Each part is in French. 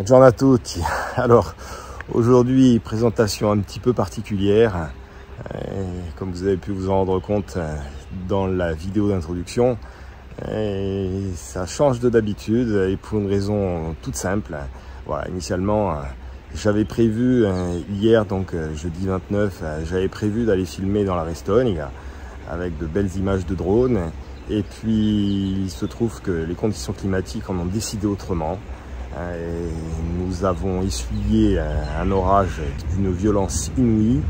Buongiorno a tutti. Alors, aujourd'hui, présentation un petit peu particulière. Comme vous avez pu vous en rendre compte dans la vidéo d'introduction, ça change de d'habitude et pour une raison toute simple. Voilà, initialement, j'avais prévu hier, donc jeudi 29, j'avais prévu d'aller filmer dans la Restogne avec de belles images de drone. Et puis, il se trouve que les conditions climatiques en ont décidé autrement. Et nous avons essuyé un orage d'une violence inouïe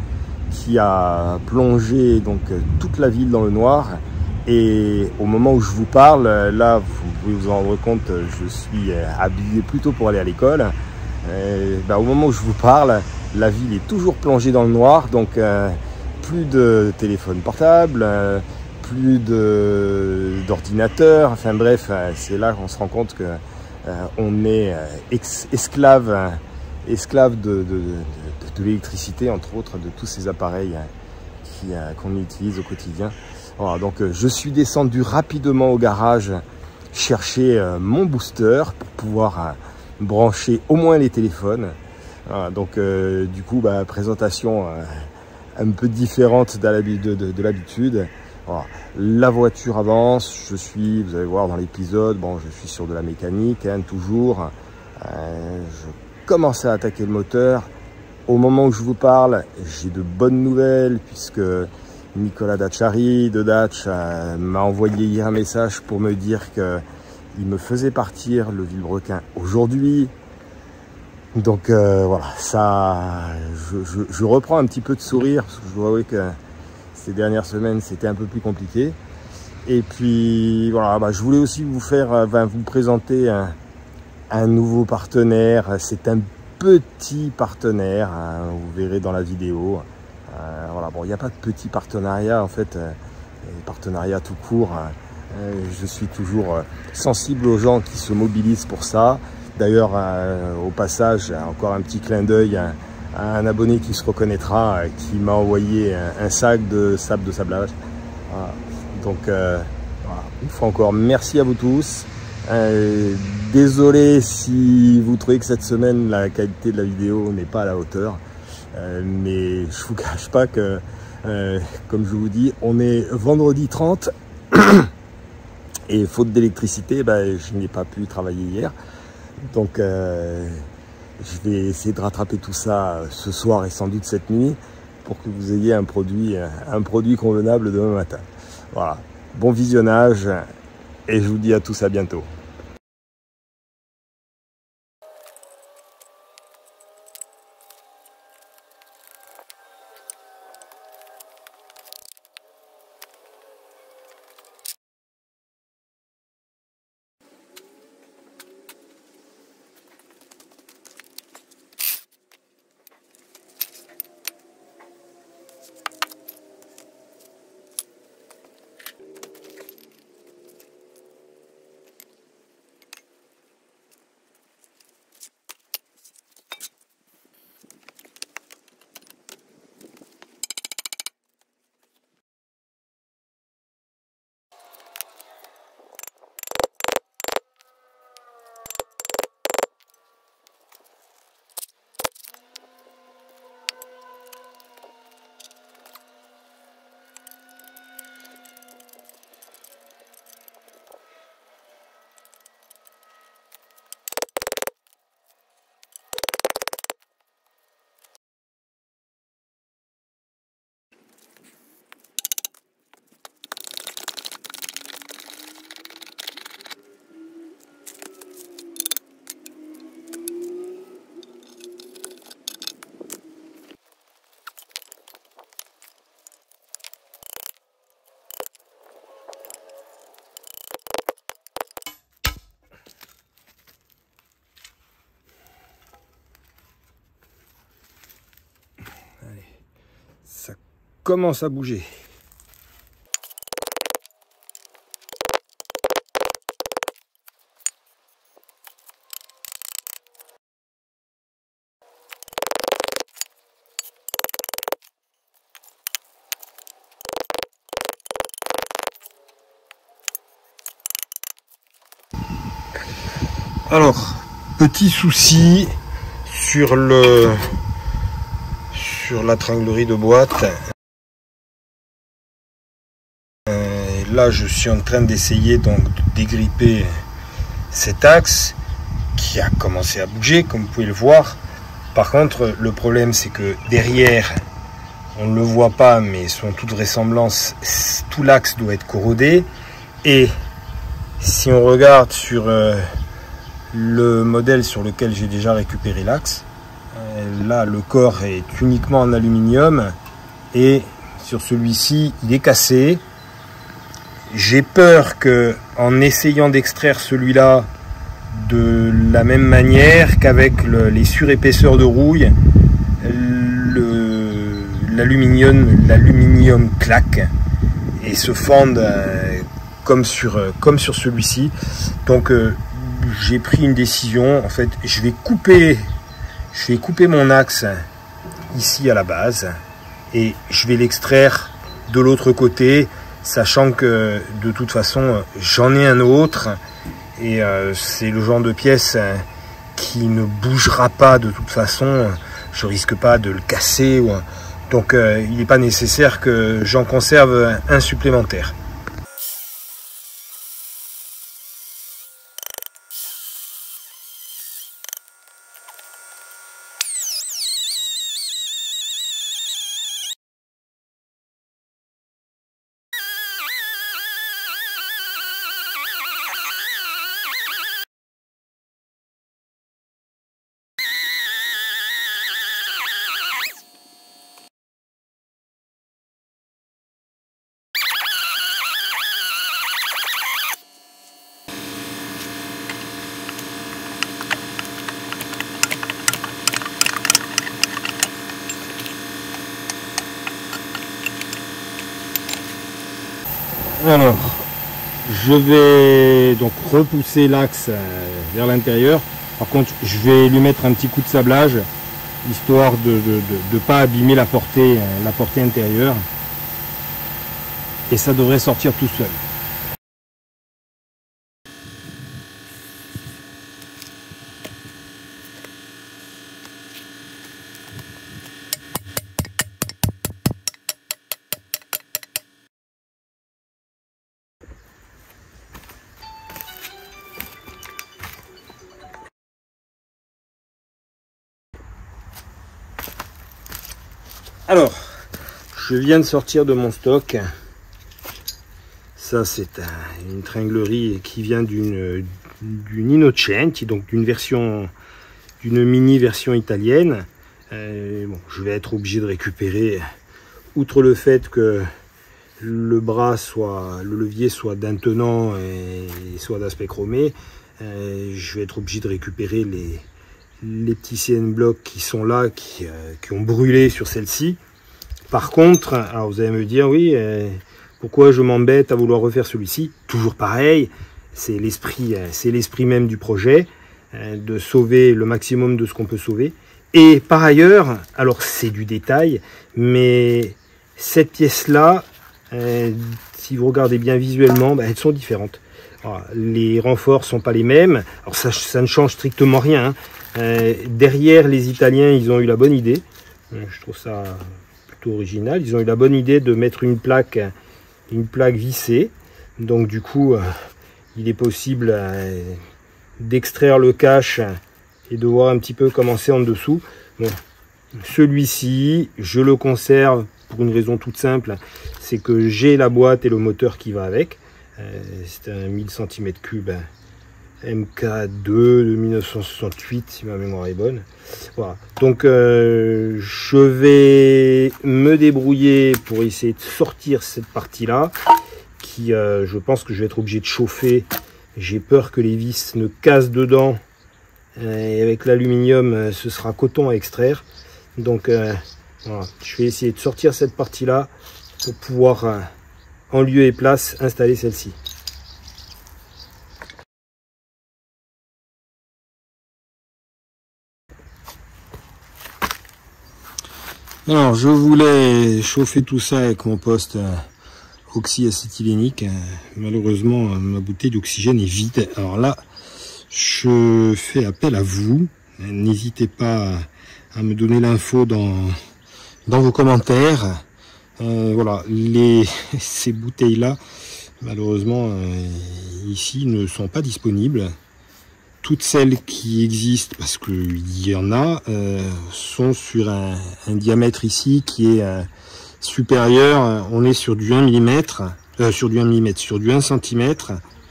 qui a plongé donc toute la ville dans le noir. Et au moment où je vous parle, là, vous pouvez vous en rendre compte, je suis habillé plutôt pour aller à l'école. Au moment où je vous parle, la ville est toujours plongée dans le noir, donc plus de téléphone portable, plus d'ordinateur, enfin bref, c'est là qu'on se rend compte que on est esclave de l'électricité, entre autres, de tous ces appareils qu'on utilise au quotidien. Voilà, donc je suis descendu rapidement au garage chercher mon booster pour pouvoir brancher au moins les téléphones. Voilà, donc du coup, présentation un peu différente de l'habitude. Voilà. La voiture avance, vous allez voir dans l'épisode, bon, je suis sur de la mécanique, toujours. Je commence à attaquer le moteur. Au moment où je vous parle, j'ai de bonnes nouvelles puisque Nicolas Dacciari de Datch m'a envoyé hier un message pour me dire qu'il me faisait partir le vilebrequin aujourd'hui. Donc voilà, ça, je reprends un petit peu de sourire parce que je dois avouer que ces dernières semaines, c'était un peu plus compliqué. Et puis, voilà, je voulais aussi vous présenter un nouveau partenaire. C'est un petit partenaire, vous verrez dans la vidéo. Voilà, bon, il n'y a pas de petit partenariat, en fait, partenariat tout court. Je suis toujours sensible aux gens qui se mobilisent pour ça. D'ailleurs, au passage, encore un petit clin d'œil à un abonné qui se reconnaîtra, qui m'a envoyé un sac de sable de sablage. Voilà. Donc voilà. Une fois encore, merci à vous tous. Désolé si vous trouvez que cette semaine la qualité de la vidéo n'est pas à la hauteur, mais je vous cache pas que comme je vous dis, on est vendredi 30 et faute d'électricité, je n'ai pas pu travailler hier, donc je vais essayer de rattraper tout ça ce soir et sans doute cette nuit pour que vous ayez un produit convenable demain matin. Voilà, bon visionnage et je vous dis à tous à bientôt. Allez, ça commence à bouger. Alors, Petit souci sur la tringlerie de boîte. Là, je suis en train d'essayer donc de dégripper cet axe qui a commencé à bouger, comme vous pouvez le voir. Par contre, le problème, c'est que derrière, on ne le voit pas, mais selon toute vraisemblance, tout l'axe doit être corrodé. Et si on regarde sur le modèle sur lequel j'ai déjà récupéré l'axe, là, le corps est uniquement en aluminium et sur celui-ci, il est cassé. J'ai peur que, en essayant d'extraire celui-là de la même manière qu'avec les surépaisseurs de rouille, l'aluminium claque et se fende comme sur celui-ci. Donc j'ai pris une décision. En fait, je vais couper mon axe ici à la base et je vais l'extraire de l'autre côté, sachant que de toute façon j'en ai un autre et c'est le genre de pièce qui ne bougera pas de toute façon. Je risque pas de le casser, donc il n'est pas nécessaire que j'en conserve un supplémentaire. Alors, je vais donc repousser l'axe vers l'intérieur. Par contre, je vais lui mettre un petit coup de sablage, histoire de ne pas abîmer la portée intérieure. Et ça devrait sortir tout seul. Alors, je viens de sortir de mon stock. Ça, c'est une tringlerie qui vient d'une Innocenti, donc d'une mini version italienne. Bon, je vais être obligé de récupérer, outre le fait que le levier soit d'un tenant et soit d'aspect chromé, je vais être obligé de récupérer les petits CN blocs qui sont là, qui ont brûlé sur celle-ci. Par contre, alors vous allez me dire, oui, pourquoi je m'embête à vouloir refaire celui-ci? Toujours pareil, c'est l'esprit même du projet, de sauver le maximum de ce qu'on peut sauver. Et par ailleurs, alors c'est du détail, mais cette pièce-là, si vous regardez bien visuellement, elles sont différentes. Alors, les renforts sont pas les mêmes, alors ça ne change strictement rien, hein. Derrière, les Italiens, ils ont eu la bonne idée, je trouve ça plutôt original, ils ont eu la bonne idée de mettre une plaque vissée, donc du coup il est possible d'extraire le cache et de voir un petit peu comment c'est en dessous. Bon, celui-ci, je le conserve pour une raison toute simple, c'est que j'ai la boîte et le moteur qui va avec. C'est un 1000 cm3 MK2 de 1968 si ma mémoire est bonne. Voilà. Donc je vais me débrouiller pour essayer de sortir cette partie là qui je pense que je vais être obligé de chauffer. J'ai peur que les vis ne cassent dedans et avec l'aluminium ce sera coton à extraire. Donc voilà. Je vais essayer de sortir cette partie là pour pouvoir en lieu et place installer celle-ci. Alors, je voulais chauffer tout ça avec mon poste oxyacétylénique. Malheureusement, ma bouteille d'oxygène est vide. Alors là, je fais appel à vous. N'hésitez pas à me donner l'info dans vos commentaires. Voilà, ces bouteilles-là, malheureusement, ici, ne sont pas disponibles. Toutes celles qui existent, parce qu'il y en a, sont sur un diamètre ici qui est supérieur. On est sur du 1 mm, sur du 1 cm.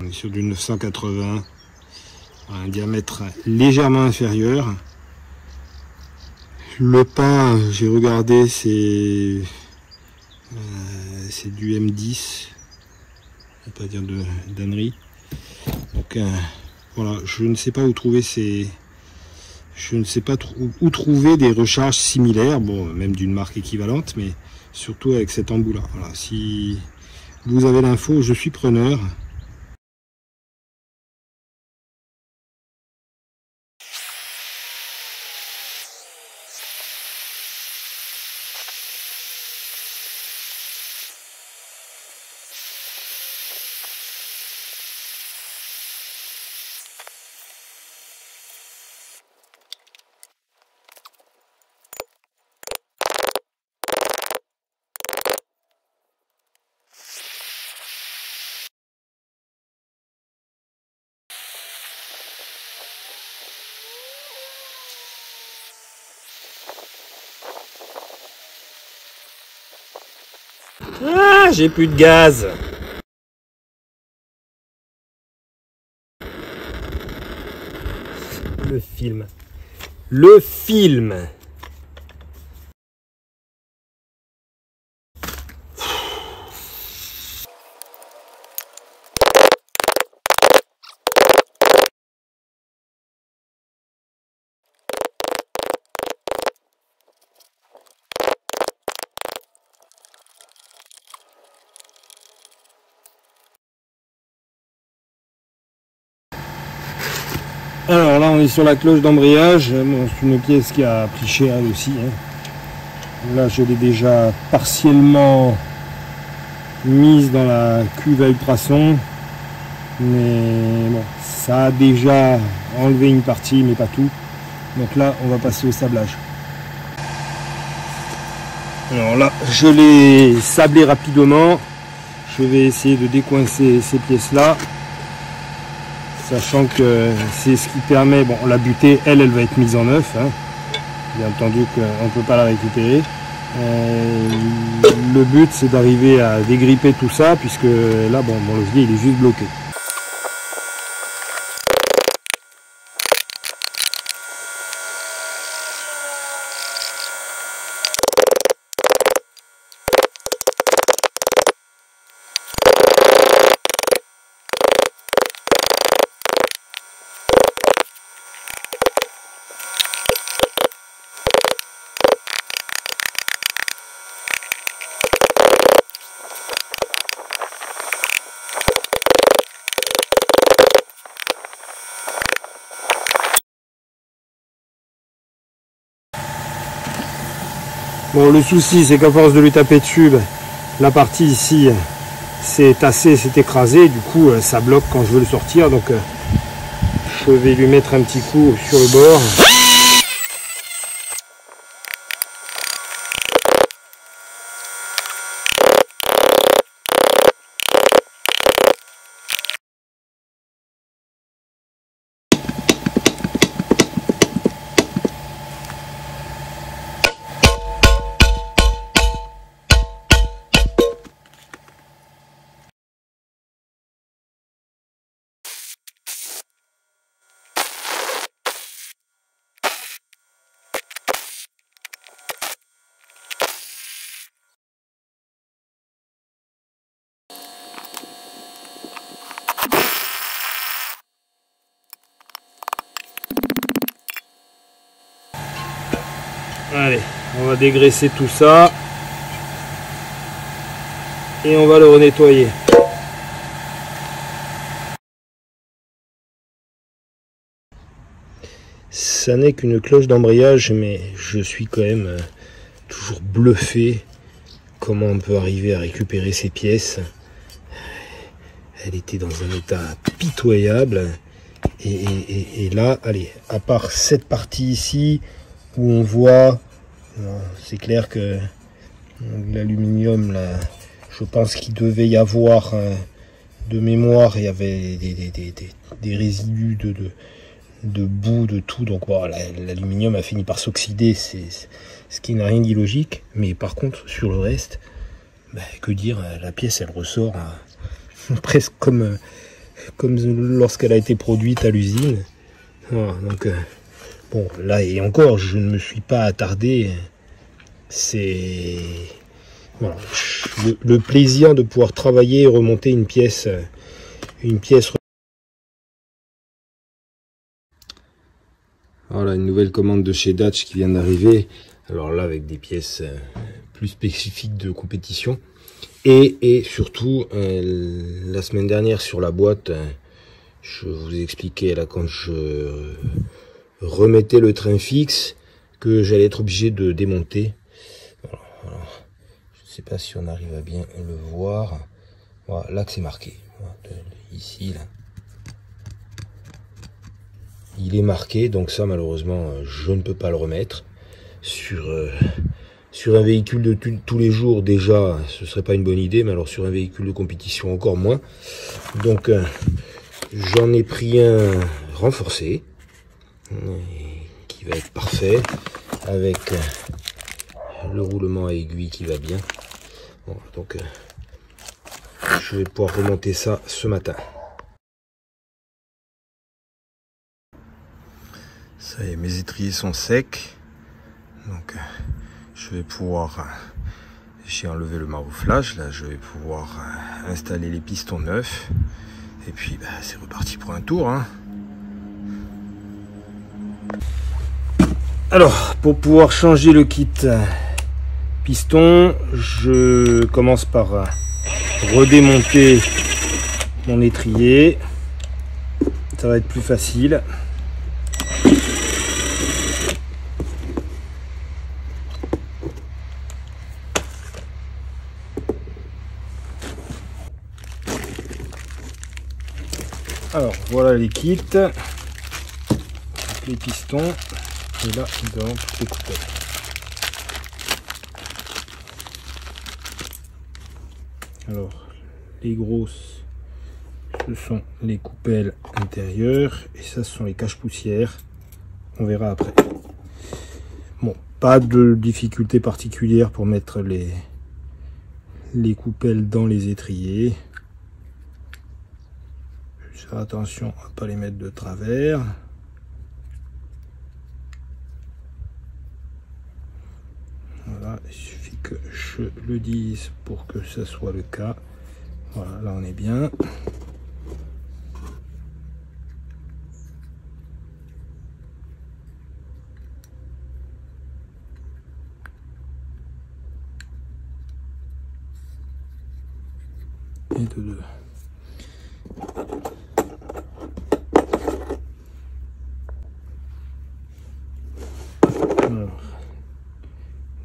On est sur du 980, un diamètre légèrement inférieur. Le pain, j'ai regardé, c'est du M10, je ne vais pas dire de d'ânerie. Donc voilà, je ne sais pas où trouver où trouver des recharges similaires, bon, même d'une marque équivalente, mais surtout avec cet embout là. Voilà, si vous avez l'info, je suis preneur. Ah, j'ai plus de gaz. Le film. Le film. Alors là on est sur la cloche d'embrayage, bon, c'est une pièce qui a pris cher elle aussi. Là je l'ai déjà partiellement mise dans la cuve à ultrasons, mais bon, ça a déjà enlevé une partie mais pas tout. Donc là on va passer au sablage. Alors là je l'ai sablé rapidement, je vais essayer de décoincer ces pièces là. Sachant que c'est ce qui permet, bon la butée elle va être mise en neuf, hein. Bien entendu qu'on ne peut pas la récupérer. Le but c'est d'arriver à dégripper tout ça, puisque là bon, mon levier il est juste bloqué. Bon, le souci c'est qu'à force de lui taper dessus, la partie ici s'est tassée, s'est écrasée, du coup ça bloque quand je veux le sortir, donc je vais lui mettre un petit coup sur le bord. Allez, on va dégraisser tout ça et on va le renettoyer. Ça n'est qu'une cloche d'embrayage, mais je suis quand même toujours bluffé comment on peut arriver à récupérer ces pièces. Elle était dans un état pitoyable Et là, allez, à part cette partie ici, où on voit, c'est clair que l'aluminium, là, je pense qu'il devait y avoir de mémoire, il y avait des résidus de boue, de tout, donc voilà, l'aluminium a fini par s'oxyder, c'est ce qui n'a rien d'illogique. Mais par contre, sur le reste, que dire, la pièce elle ressort presque comme lorsqu'elle a été produite à l'usine. Voilà, donc bon, là et encore, je ne me suis pas attardé. C'est voilà, le plaisir de pouvoir travailler et remonter une pièce. Voilà une nouvelle commande de chez Datch qui vient d'arriver. Alors là, avec des pièces plus spécifiques de compétition. Et surtout, la semaine dernière sur la boîte, je vous ai expliqué là quand je remettais le train fixe que j'allais être obligé de démonter. Voilà. Je ne sais pas si on arrive à bien le voir. Voilà, là que c'est marqué. Voilà, ici, là. Il est marqué, donc ça malheureusement je ne peux pas le remettre. Sur un véhicule de tous les jours déjà, ce serait pas une bonne idée, mais alors sur un véhicule de compétition encore moins. Donc j'en ai pris un renforcé, qui va être parfait, avec le roulement à aiguille qui va bien. Bon, donc je vais pouvoir remonter ça ce matin. Ça y est, mes étriers sont secs, donc je vais pouvoir, j'ai enlevé le marouflage, là je vais pouvoir installer les pistons neufs, et puis c'est reparti pour un tour, hein. Alors, pour pouvoir changer le kit piston, je commence par redémonter mon étrier, ça va être plus facile. Alors voilà les kits, les pistons, et là nous avons toutes les coupelles. Alors les grosses, ce sont les coupelles intérieures, et ça ce sont les cache-poussières, on verra après. Bon, pas de difficulté particulière pour mettre les coupelles dans les étriers. Faire attention à ne pas les mettre de travers. Voilà, il suffit que je le dise pour que ça soit le cas. Voilà, là on est bien. Et de deux. Alors,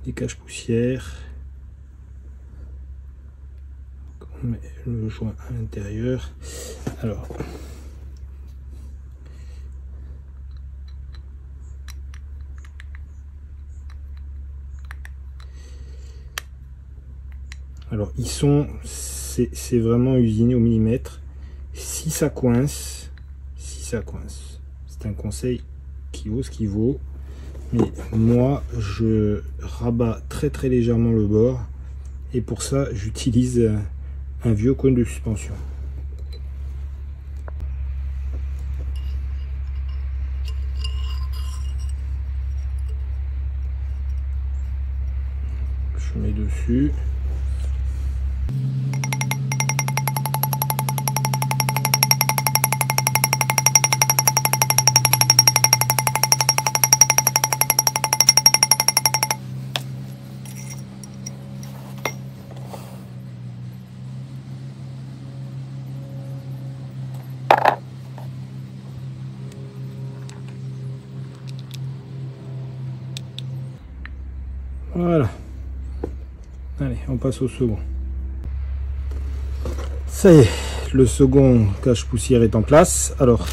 des cache-poussières, on met le joint à l'intérieur. Alors ils sont, c'est vraiment usiné au millimètre. Si ça coince, c'est un conseil qui vaut ce qu'il vaut. Mais moi, je rabats très légèrement le bord, et pour ça, j'utilise un vieux cône de suspension. Je mets dessus. Voilà. Allez, on passe au second. Ça y est, le second cache-poussière est en place. Alors,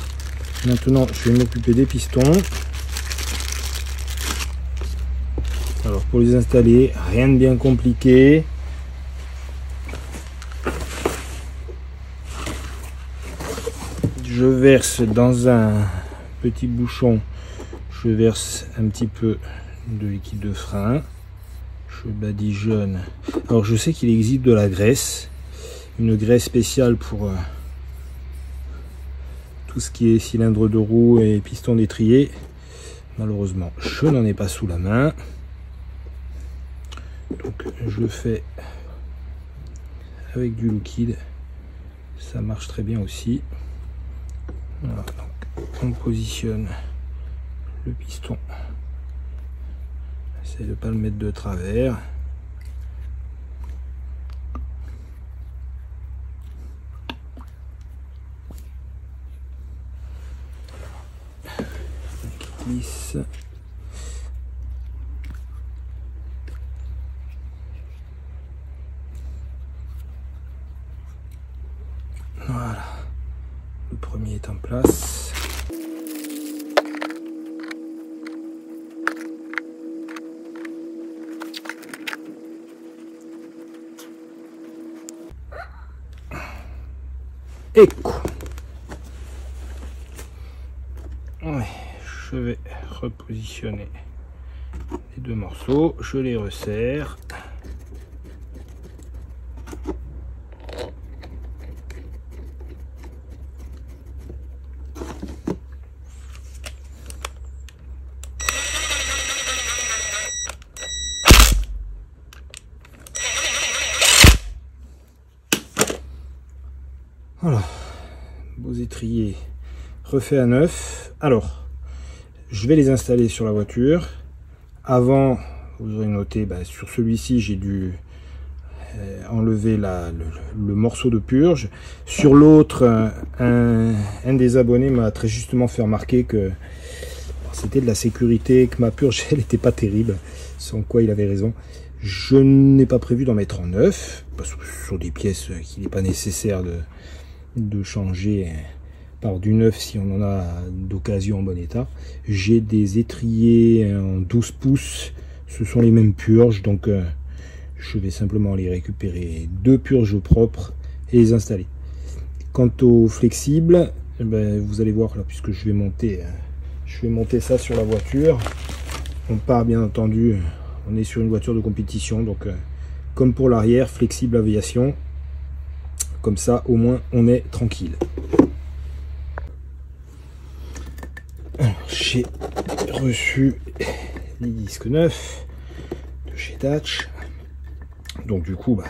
Maintenant, je vais m'occuper des pistons. Alors pour les installer, rien de bien compliqué. Je verse dans un petit bouchon, je verse un petit peu de liquide de frein. Je badigeonne. Alors je sais qu'il existe de la graisse, une graisse spéciale pour tout ce qui est cylindre de roue et piston d'étrier. Malheureusement, je n'en ai pas sous la main. Donc je le fais avec du liquide, ça marche très bien aussi. Voilà, donc on positionne le piston, essaye de ne pas le mettre de travers. Glisse. Voilà, le premier est en place. Ecco. Ouais, je vais repositionner les deux morceaux, je les resserre. Voilà, beaux étriers refaits à neuf. Alors, je vais les installer sur la voiture. Avant, vous aurez noté, sur celui-ci, j'ai dû enlever le morceau de purge. Sur l'autre, un des abonnés m'a très justement fait remarquer que c'était de la sécurité, que ma purge, elle n'était pas terrible, sans quoi il avait raison. Je n'ai pas prévu d'en mettre en neuf, parce que ce sont des pièces qu'il n'est pas nécessaire de changer par du neuf si on en a d'occasion en bon état. J'ai des étriers en 12 pouces, ce sont les mêmes purges, donc je vais simplement les récupérer deux purges propres et les installer. Quant au flexible, vous allez voir là, puisque je vais monter ça sur la voiture. On part bien entendu, on est sur une voiture de compétition, donc comme pour l'arrière, flexible aviation. Comme ça, au moins, on est tranquille. J'ai reçu les disques neufs de chez Dutch. Donc du coup,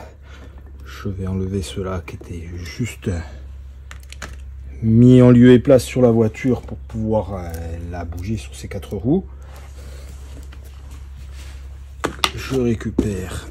je vais enlever ceux-là qui étaient juste mis en lieu et place sur la voiture pour pouvoir la bouger sur ses quatre roues. Je récupère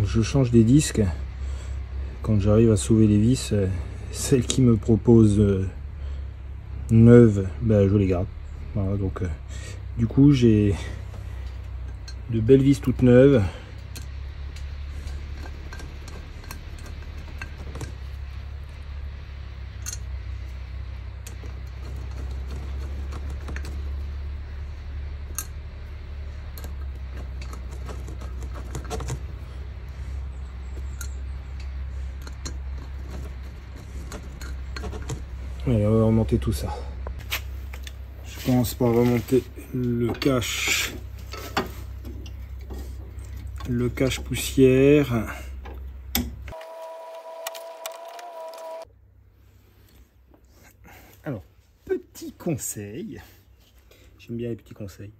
je change des disques, quand j'arrive à sauver les vis, celles qui me proposent neuves, je les garde. Voilà, donc du coup j'ai de belles vis toutes neuves. Allez, on va remonter tout ça. Je commence par remonter le cache poussière. Alors, petit conseil, j'aime bien les petits conseils,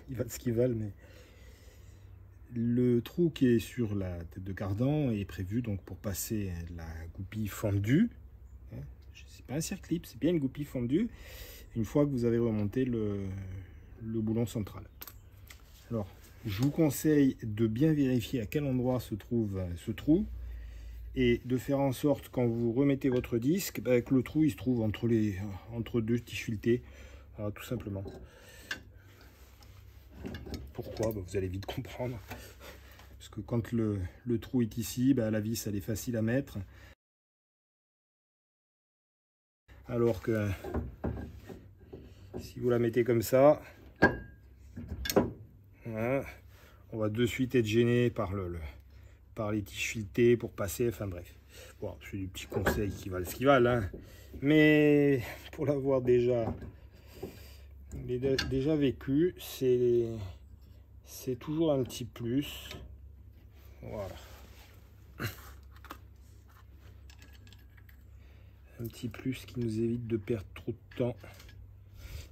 ils valent ce qu'ils valent, mais le trou qui est sur la tête de cardan est prévu donc pour passer la goupille fendue. C'est pas un circlip, c'est bien une goupille fendue, une fois que vous avez remonté le boulon central. Alors, je vous conseille de bien vérifier à quel endroit se trouve ce trou et de faire en sorte, quand vous remettez votre disque, que le trou il se trouve entre deux tiges filetées, tout simplement. Pourquoi? Vous allez vite comprendre. Parce que quand le trou est ici, la vis elle est facile à mettre. Alors que si vous la mettez comme ça, voilà, on va de suite être gêné par les tiges filetées pour passer, enfin bref. Bon, c'est du petit conseil qui valent ce qu'ils valent, hein. Mais pour l'avoir déjà vécu, c'est toujours un petit plus. Voilà. Un petit plus qui nous évite de perdre trop de temps.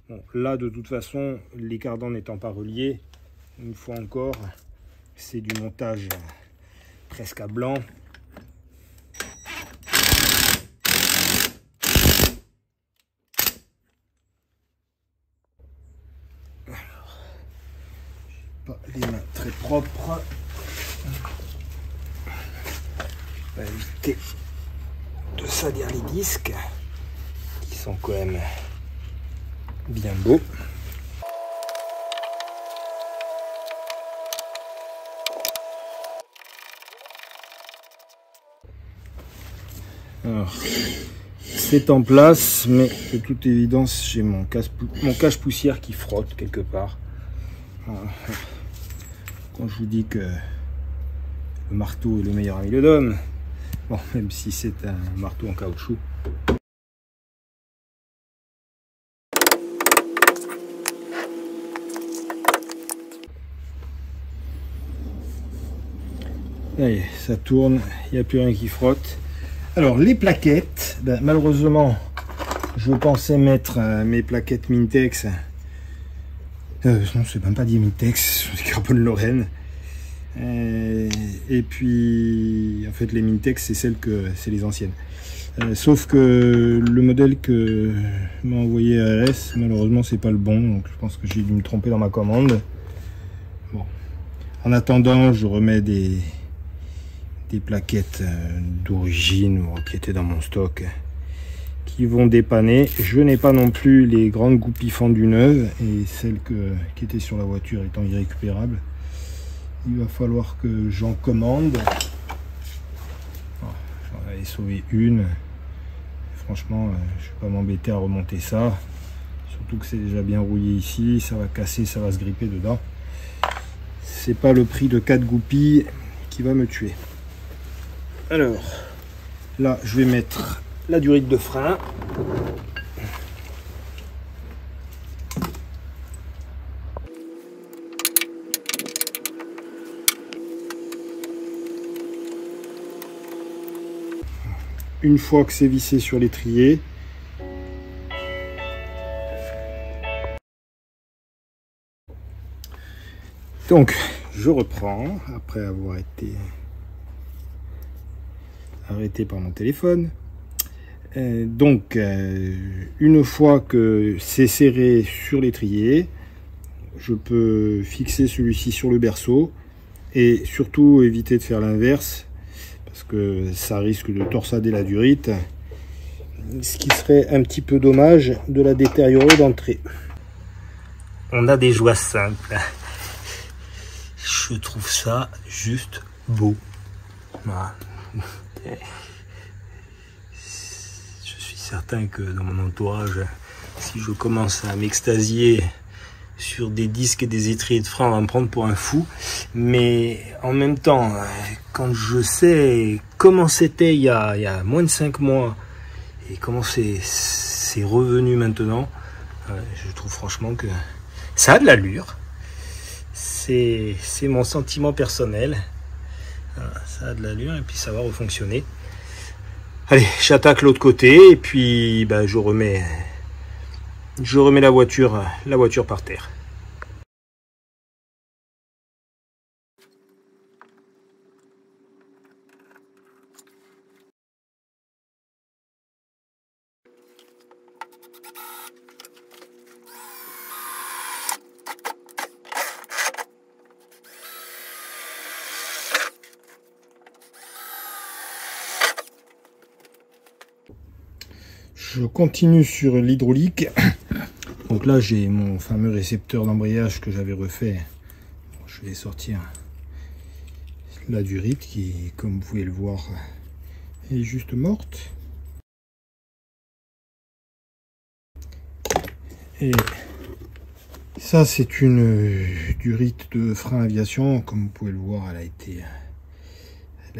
Bon, là, de toute façon, les cardans n'étant pas reliés, une fois encore, c'est du montage presque à blanc. Alors, j'ai pas les mains très propres. On va éviter de salir les disques qui sont quand même bien beaux. Alors, c'est en place, mais de toute évidence, j'ai mon cache poussière qui frotte quelque part. Alors, quand je vous dis que le marteau est le meilleur ami de l'homme, bon, même si c'est un marteau en caoutchouc. Allez, ça tourne, il n'y a plus rien qui frotte. Alors, les plaquettes, malheureusement, je pensais mettre mes plaquettes Mintex. Non, c'est même pas des Mintex, c'est Carbone Lorraine. Et puis, en fait, les Mintex, c'est les anciennes. Sauf que le modèle que m'a envoyé ARS, malheureusement, c'est pas le bon. Donc, je pense que j'ai dû me tromper dans ma commande. Bon. En attendant, je remets des plaquettes d'origine qui étaient dans mon stock, qui vont dépanner. Je n'ai pas non plus les grandes goupilles fendues neuves, et celles qui étaient sur la voiture étant irrécupérables, il va falloir que j'en commande. J'en avais sauvé une. Franchement, je vais pas m'embêter à remonter ça, surtout que c'est déjà bien rouillé ici, ça va casser, ça va se gripper dedans. C'est pas le prix de 4 goupilles qui va me tuer. Alors, là, je vais mettre la durite de frein. Une fois que c'est vissé sur l'étrier, donc je reprends après avoir été arrêté par mon téléphone. Une fois que c'est serré sur l'étrier, je peux fixer celui-ci sur le berceau et surtout éviter de faire l'inverse, parce que ça risque de torsader la durite, ce qui serait un petit peu dommage de la détériorer d'entrée. On a des joies simples. Je trouve ça juste beau. Voilà. Je suis certain que dans mon entourage, si je commence à m'extasier sur des disques et des étriers de frein, on va me prendre pour un fou. Mais en même temps, quand je sais comment c'était il y a moins de 5 mois Et comment c'est revenu maintenant, je trouve franchement que ça a de l'allure. C'est mon sentiment personnel. Ça a de l'allure et puis ça va refonctionner. Allez, j'attaque l'autre côté et puis bah, je remets la voiture par terre. Je continue sur l'hydraulique. Donc là j'ai mon fameux récepteur d'embrayage que j'avais refait. Je vais sortir la durite qui, comme vous pouvez le voir, est juste morte. Et ça c'est une durite de frein aviation. Comme vous pouvez le voir, elle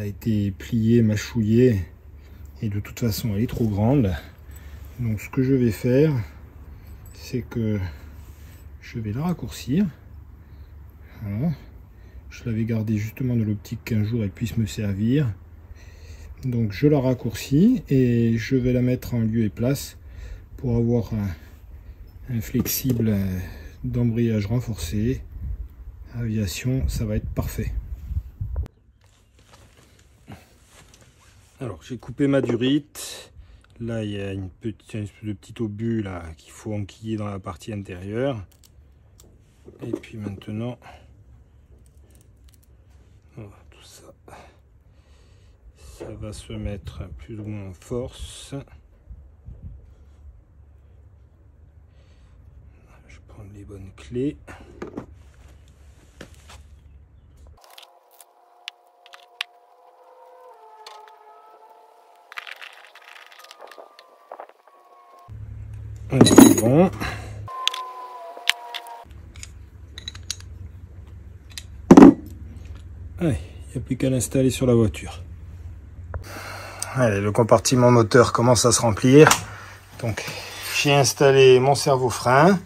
a été pliée, mâchouillée. Et de toute façon elle est trop grande. Donc ce que je vais faire, c'est que je vais la raccourcir. Voilà. Je l'avais gardée justement de l'optique qu'un jour elle puisse me servir. Donc je la raccourcis et je vais la mettre en lieu et place pour avoir un flexible d'embrayage renforcé. Aviation, ça va être parfait. Alors j'ai coupé ma durite. Là, il y a une espèce de petit obus là qu'il faut enquiller dans la partie intérieure. Et puis maintenant, tout ça, ça va se mettre plus ou moins en force. Je prends les bonnes clés. C'est bon. Il n'y a plus qu'à l'installer sur la voiture. Allez, le compartiment moteur commence à se remplir. Donc j'ai installé mon servo-frein.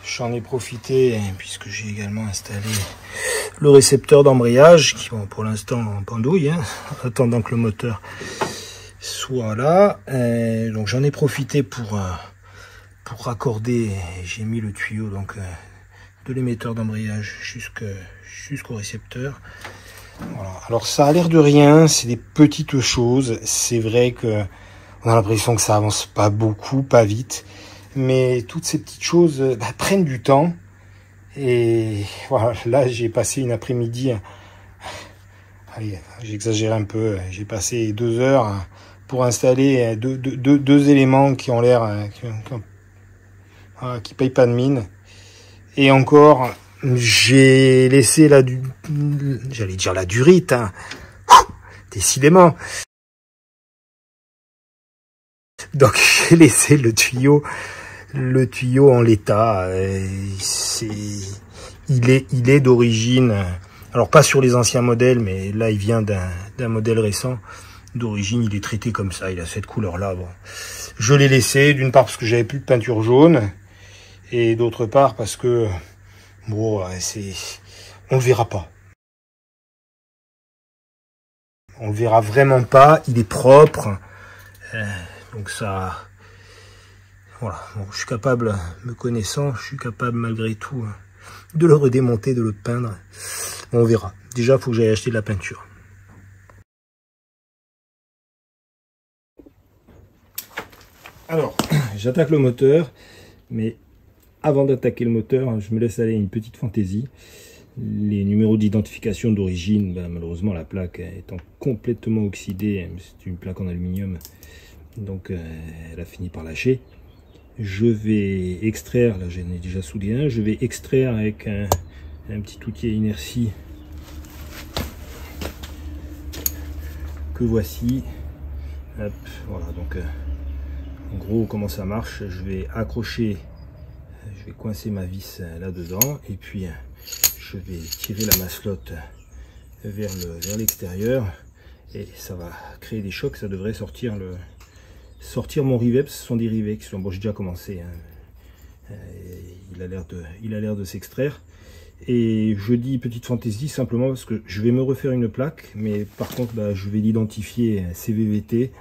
J'en ai profité puisque j'ai également installé le récepteur d'embrayage qui, bon, pour l'instant en pendouille, hein, attendant que le moteur soit là. Donc j'en ai profité pour raccorder. J'ai mis le tuyau donc de l'émetteur d'embrayage jusqu'au récepteur. Voilà. Alors ça a l'air de rien, c'est des petites choses. C'est vrai que on a l'impression que ça avance pas beaucoup, pas vite, mais toutes ces petites choses prennent du temps. Et voilà, là j'ai passé une après-midi. Allez, j'exagère un peu. J'ai passé 2 heures pour installer deux éléments qui ont l'air qui payent pas de mine. Et encore, j'ai laissé j'allais dire la durite, hein. Décidément. Donc j'ai laissé le tuyau en l'état. Il est d'origine, alors pas sur les anciens modèles, mais là il vient d'un modèle récent. D'origine, il est traité comme ça, il a cette couleur-là. Bon. Je l'ai laissé, d'une part parce que j'avais plus de peinture jaune, et d'autre part parce que, bon, on le verra pas. On le verra vraiment pas, il est propre. Donc ça, voilà, bon, je suis capable, me connaissant, je suis capable malgré tout de le redémonter, de le peindre. Bon, on verra. Déjà, il faut que j'aille acheter de la peinture. Alors, j'attaque le moteur, mais avant d'attaquer le moteur, je me laisse aller une petite fantaisie. Les numéros d'identification d'origine, malheureusement la plaque étant complètement oxydée, c'est une plaque en aluminium, donc elle a fini par lâcher. Je vais extraire, là j'en ai déjà soudé un, je vais extraire avec un petit outil à inertie que voici. Hop, voilà, donc en gros comment ça marche, je vais accrocher, je vais coincer ma vis là-dedans et puis je vais tirer la masselotte vers l'extérieur et ça va créer des chocs, ça devrait sortir sortir mon rivet, parce que ce sont des rivets qui sont... Bon, j'ai déjà commencé, hein. Il a l'air de s'extraire. Et je dis petite fantaisie simplement parce que je vais me refaire une plaque, mais par contre bah, je vais l'identifier CVVT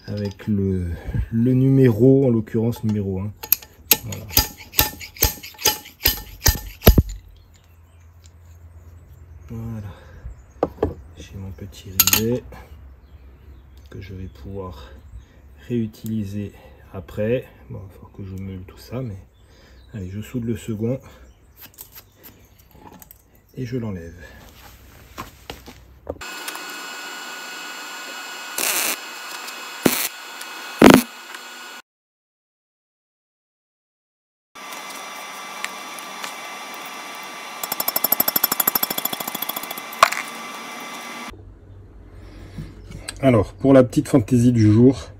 avec le numéro, en l'occurrence numéro 1. Voilà. Voilà. J'ai mon petit rivet que je vais pouvoir réutiliser après. Bon, il faut que je meule tout ça, mais allez, je soude le second et je l'enlève. Alors, pour la petite fantaisie du jour,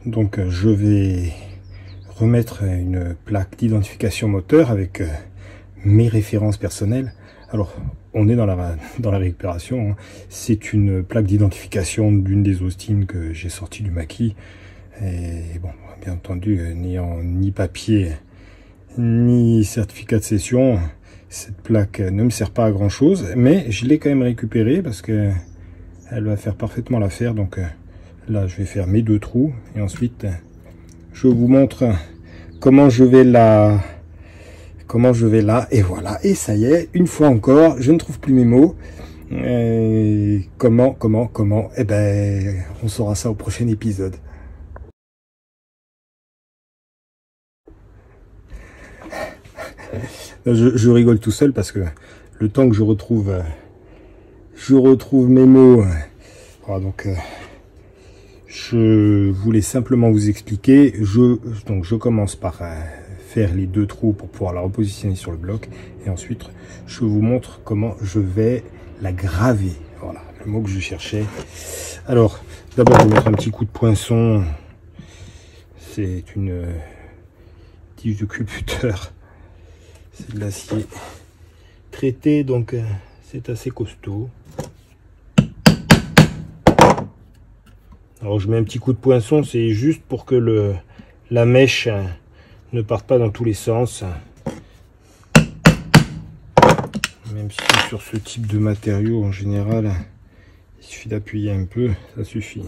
donc je vais remettre une plaque d'identification moteur avec mes références personnelles. Alors, on est dans la récupération, hein. C'est une plaque d'identification d'une des Austin que j'ai sorti du maquis. Et bon, bien entendu, n'ayant ni papier, ni certificat de cession, cette plaque ne me sert pas à grand chose. Mais je l'ai quand même récupérée parce que elle va faire parfaitement l'affaire. Donc là, je vais faire mes 2 trous. Et ensuite, je vous montre comment je vais la... et voilà, et ça y est, une fois encore, je ne trouve plus mes mots. Comment, eh ben, on saura ça au prochain épisode. Je rigole tout seul parce que le temps que je retrouve mes mots, voilà, donc je voulais simplement vous expliquer. Donc je commence par faire les 2 trous pour pouvoir la repositionner sur le bloc, et ensuite je vous montre comment je vais la graver. Voilà le mot que je cherchais. Alors d'abord, je vais mettre un petit coup de poinçon. C'est une tige de culbuteur, c'est de l'acier traité, donc c'est assez costaud. Alors je mets un petit coup de poinçon, c'est juste pour que la mèche ne parte pas dans tous les sens. Même si sur ce type de matériau, en général, il suffit d'appuyer un peu, ça suffit.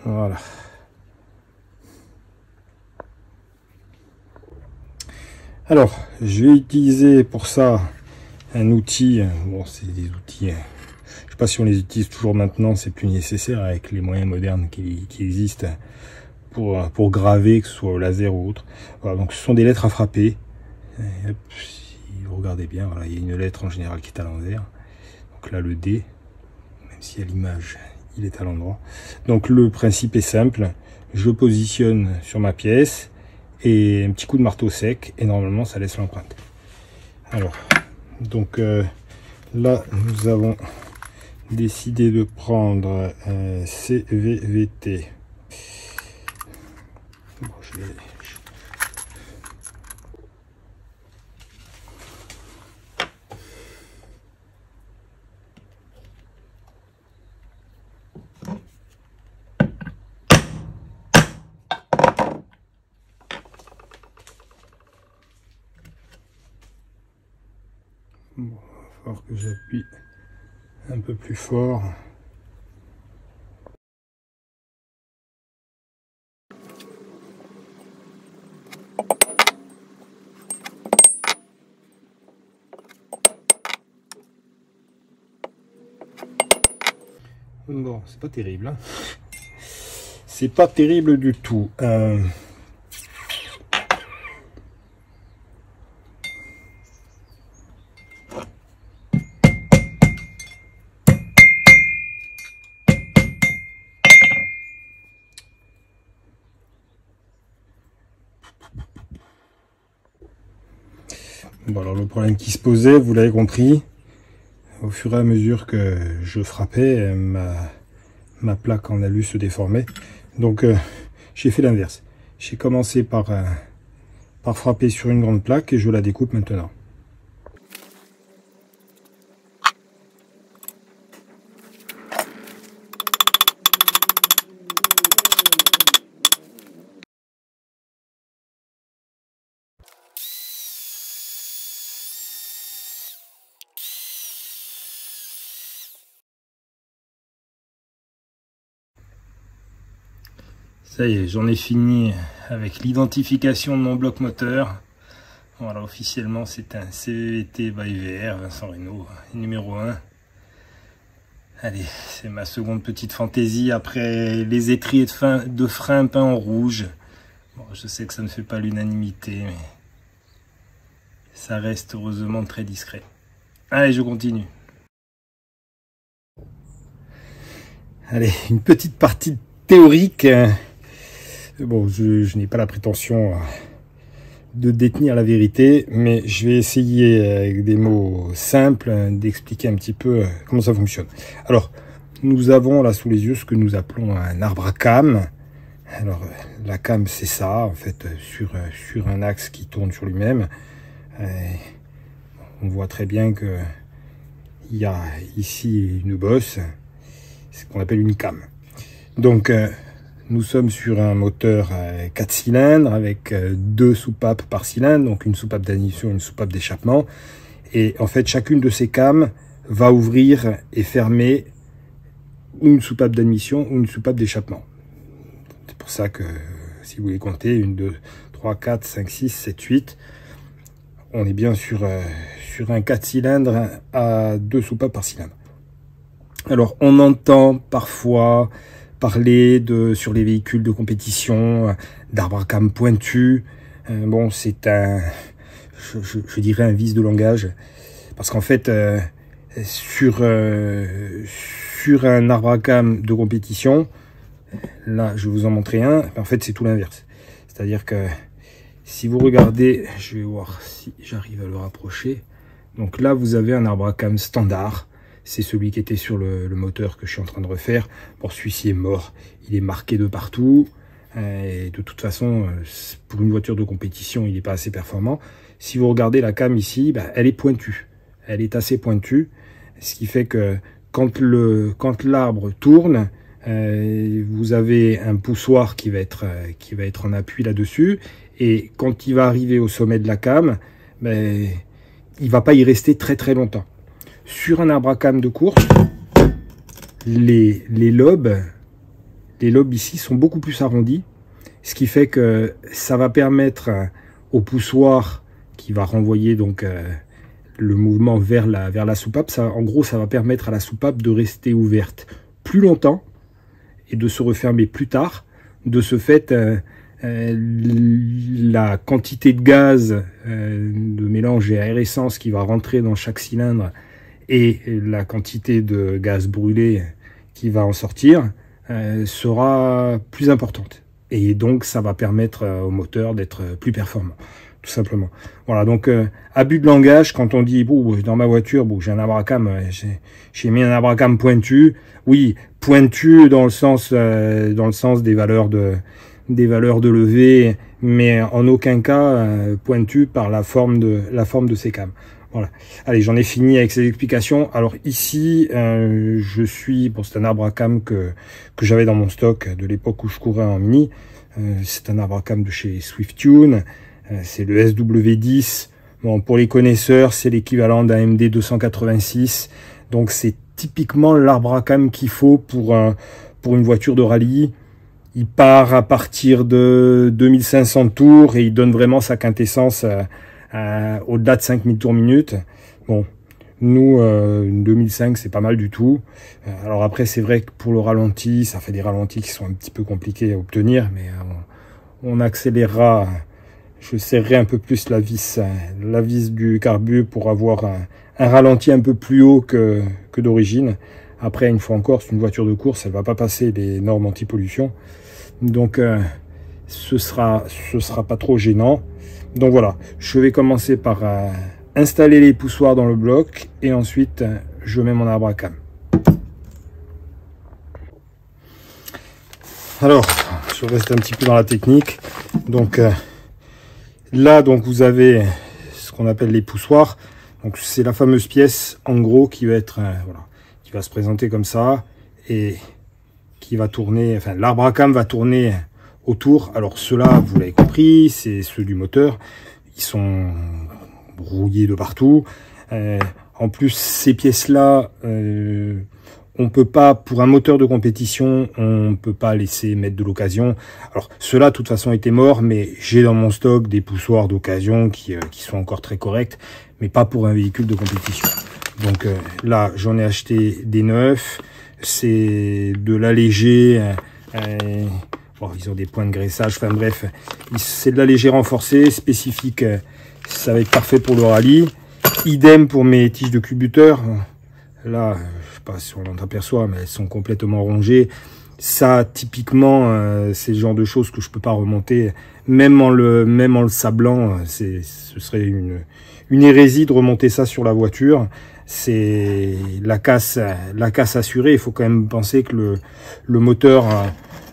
Voilà. Alors, je vais utiliser pour ça un outil. Bon, c'est des outils, je ne sais pas si on les utilise toujours maintenant, c'est plus nécessaire avec les moyens modernes qui existent pour graver, que ce soit au laser ou autre. Voilà, donc ce sont des lettres à frapper. Et hop, si vous regardez bien, voilà, il y a une lettre en général qui est à l'envers. Donc là, le D, même si à l'image, il est à l'endroit. Donc le principe est simple, je positionne sur ma pièce et un petit coup de marteau sec et normalement ça laisse l'empreinte. Alors donc là nous avons décidé de prendre CVVT. Bon, bon, il va falloir que j'appuie un peu plus fort. Bon, c'est pas terrible, hein. C'est pas terrible du tout. Bon, alors le problème qui se posait, vous l'avez compris, au fur et à mesure que je frappais, ma plaque en alu se déformait. Donc j'ai fait l'inverse. J'ai commencé par frapper sur une grande plaque et je la découpe maintenant. Ça y est, j'en ai fini avec l'identification de mon bloc moteur. Voilà, officiellement c'est un CVT by VR, Vincent Reynaud, numéro 1. Allez, c'est ma seconde petite fantaisie après les étriers de frein peints en rouge. Bon, je sais que ça ne fait pas l'unanimité, mais ça reste heureusement très discret. Allez, je continue. Allez, une petite partie théorique. Bon, je n'ai pas la prétention de détenir la vérité, mais je vais essayer avec des mots simples d'expliquer un petit peu comment ça fonctionne. Alors, nous avons là sous les yeux ce que nous appelons un arbre à cames. Alors, la came, c'est ça, en fait, sur un axe qui tourne sur lui-même. On voit très bien que il y a ici une bosse, c'est ce qu'on appelle une came. Donc, nous sommes sur un moteur 4 cylindres avec 2 soupapes par cylindre, donc une soupape d'admission et une soupape d'échappement. Et en fait, chacune de ces cames va ouvrir et fermer une soupape d'admission ou une soupape d'échappement. C'est pour ça que, si vous les comptez, 1, 2, 3, 4, 5, 6, 7, 8, on est bien sur un 4 cylindres à 2 soupapes par cylindre. Alors, on entend parfois parler sur les véhicules de compétition d'arbres à cames pointus. Bon, c'est je dirais un vice de langage, parce qu'en fait, sur un arbre à cames de compétition, là, je vais vous en montrer un. En fait, c'est tout l'inverse. C'est-à-dire que si vous regardez, je vais voir si j'arrive à le rapprocher. Donc là, vous avez un arbre à cames standard. C'est celui qui était sur le moteur que je suis en train de refaire. Bon, celui-ci est mort. Il est marqué de partout. Et de toute façon, pour une voiture de compétition, il n'est pas assez performant. Si vous regardez la came ici, bah, elle est pointue. Elle est assez pointue. Ce qui fait que quand l'arbre tourne, vous avez un poussoir qui va être en appui là-dessus. Et quand il va arriver au sommet de la came, ben, il ne va pas y rester très très longtemps. Sur un arbre à cames de course, les lobes ici sont beaucoup plus arrondis, ce qui fait que ça va permettre au poussoir qui va renvoyer donc le mouvement vers la soupape. En gros, ça va permettre à la soupape de rester ouverte plus longtemps et de se refermer plus tard. De ce fait, la quantité de gaz de mélange et air-essence qui va rentrer dans chaque cylindre et la quantité de gaz brûlé qui va en sortir sera plus importante. Et donc, ça va permettre au moteur d'être plus performant, tout simplement. Voilà, donc, abus de langage, quand on dit, bon, dans ma voiture, bon, j'ai un arbre à cames, j'ai mis un arbre à cames pointu. Oui, pointu dans le sens des valeurs de levée, mais en aucun cas pointu par la forme de ces cames. Voilà. Allez, j'en ai fini avec ces explications. Alors ici, c'est un arbre à cames que j'avais dans mon stock de l'époque où je courais en mini. C'est un arbre à cames de chez Swiftune. C'est le SW10. Bon, pour les connaisseurs, c'est l'équivalent d'un MD 286. Donc c'est typiquement l'arbre à cames qu'il faut pour une voiture de rallye. Il part à partir de 2500 tours et il donne vraiment sa quintessence au-delà de 5000 tours minute. Bon, nous, 2005, c'est pas mal du tout. Alors après, c'est vrai que pour le ralenti, ça fait des ralentis qui sont un petit peu compliqués à obtenir, mais on accélérera. Je serrerai un peu plus la vis du carbu pour avoir un ralenti un peu plus haut que d'origine. Après, une fois encore, c'est une voiture de course, elle va pas passer les normes anti-pollution. Donc, ce sera pas trop gênant. Donc voilà, je vais commencer par installer les poussoirs dans le bloc et ensuite je mets mon arbre à cam. Alors, je reste un petit peu dans la technique. Donc là, donc vous avez ce qu'on appelle les poussoirs. Donc c'est la fameuse pièce en gros qui va être voilà, qui va se présenter comme ça et qui va tourner. Enfin, l'arbre à cam va tourner autour. Alors ceux-là, vous l'avez compris, c'est ceux du moteur. Ils sont brouillés de partout. En plus, ces pièces-là, on peut pas, pour un moteur de compétition, on peut pas laisser mettre de l'occasion. Alors, ceux-là, de toute façon, étaient morts, mais j'ai dans mon stock des poussoirs d'occasion qui sont encore très corrects, mais pas pour un véhicule de compétition. Donc là, j'en ai acheté des neufs. C'est de l'allégé. Bon, ils ont des points de graissage. Enfin bref, c'est de l'allégé renforcé, spécifique. Ça va être parfait pour le rallye. Idem pour mes tiges de culbuteur. Là, je sais pas si on en aperçoit, mais elles sont complètement rongées. Ça, typiquement, c'est le genre de choses que je peux pas remonter, même en le sablant. Ce serait une hérésie de remonter ça sur la voiture. C'est la casse assurée. Il faut quand même penser que le moteur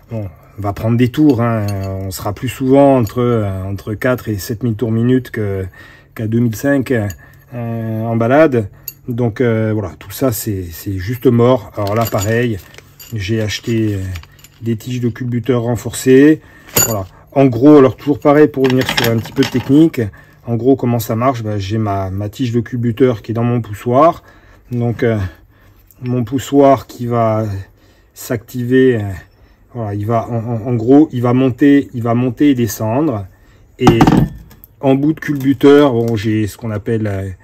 bon, va prendre des tours. Hein. On sera plus souvent entre 4 et 7000 tours minute qu'à 2005 en balade. Donc voilà, tout ça c'est juste mort. Alors là pareil, j'ai acheté des tiges de culbuteur renforcées. Voilà. En gros, alors toujours pareil pour revenir sur un petit peu de technique. En gros, comment ça marche? J'ai ma tige de culbuteur qui est dans mon poussoir. Donc mon poussoir qui va s'activer. Voilà, il va en gros, il va monter et descendre. Et en bout de culbuteur, bon, j'ai ce qu'on appelle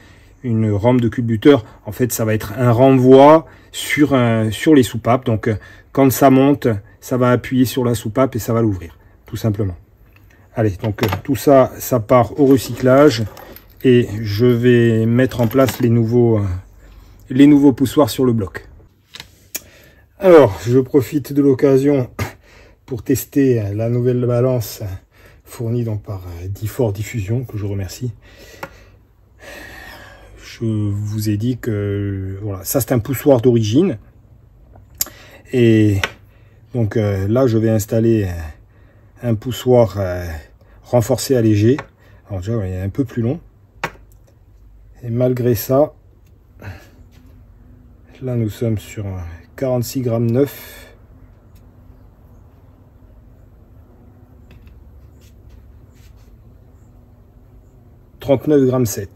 une rampe de culbuteur. En fait, ça va être un renvoi sur les soupapes. Donc, quand ça monte, ça va appuyer sur la soupape et ça va l'ouvrir, tout simplement. Allez, donc tout ça, ça part au recyclage et je vais mettre en place les nouveaux poussoirs sur le bloc. Alors, je profite de l'occasion pour tester la nouvelle balance fournie donc par Difford Diffusion, que je remercie. Je vous ai dit que voilà, ça c'est un poussoir d'origine. Et donc là, je vais installer un poussoir renforcé allégé. Alors déjà, il est un peu plus long. Et malgré ça, là nous sommes sur 46 grammes 9. $39,7 g.